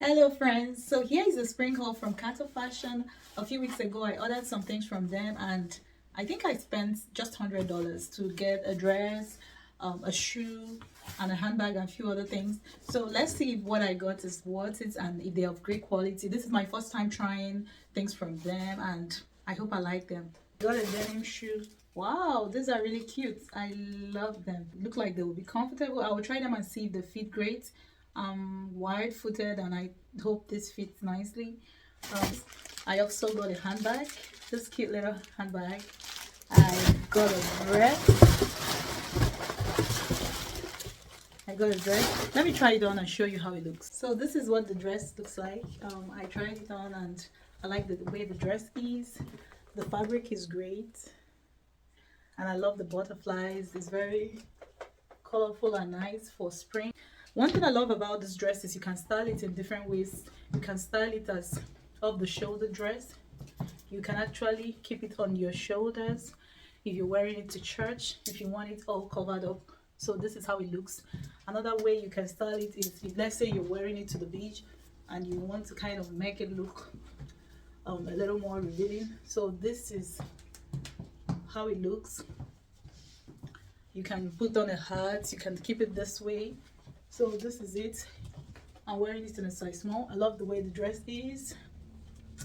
Hello friends, so here is a spring haul from Cato Fashion. A few weeks ago I ordered some things from them and I think I spent just $100 to get a dress, a shoe and a handbag and a few other things. So let's see if what I got is worth it and if they're of great quality. This is my first time trying things from them and I hope I like them. Got a denim shoe. Wow, these are really cute. I love them. Look like they will be comfortable. I will try them and see if they fit great. Wide footed and I hope this fits nicely. I also got a handbag, this cute little handbag. I got a dress. Let me try it on and show you how it looks. So this is what the dress looks like. I tried it on and I like the way the dress is. The fabric is great and I love the butterflies. It's very colorful and nice for spring. One thing I love about this dress is you can style it in different ways. You can style it as off the shoulder dress. You can actually keep it on your shoulders if you're wearing it to church, if you want it all covered up. So this is how it looks. Another way you can style it is if, let's say, you're wearing it to the beach and you want to kind of make it look a little more revealing. So this is how it looks. You can put on a hat, you can keep it this way. So this is it. I'm wearing it in a size small. I love the way the dress is.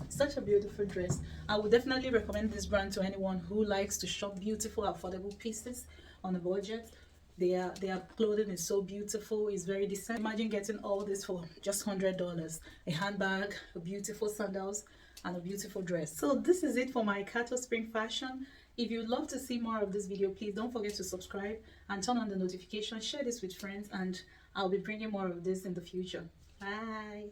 Such a beautiful dress. I would definitely recommend this brand to anyone who likes to shop beautiful, affordable pieces on a budget. Their clothing is so beautiful. It's very decent. Imagine getting all this for just $100. A handbag, a beautiful sandals, and a beautiful dress. So this is it for my Cato spring fashion. If you'd love to see more of this video, please don't forget to subscribe and turn on the notification. Share this with friends and I'll be bringing more of this in the future. Bye.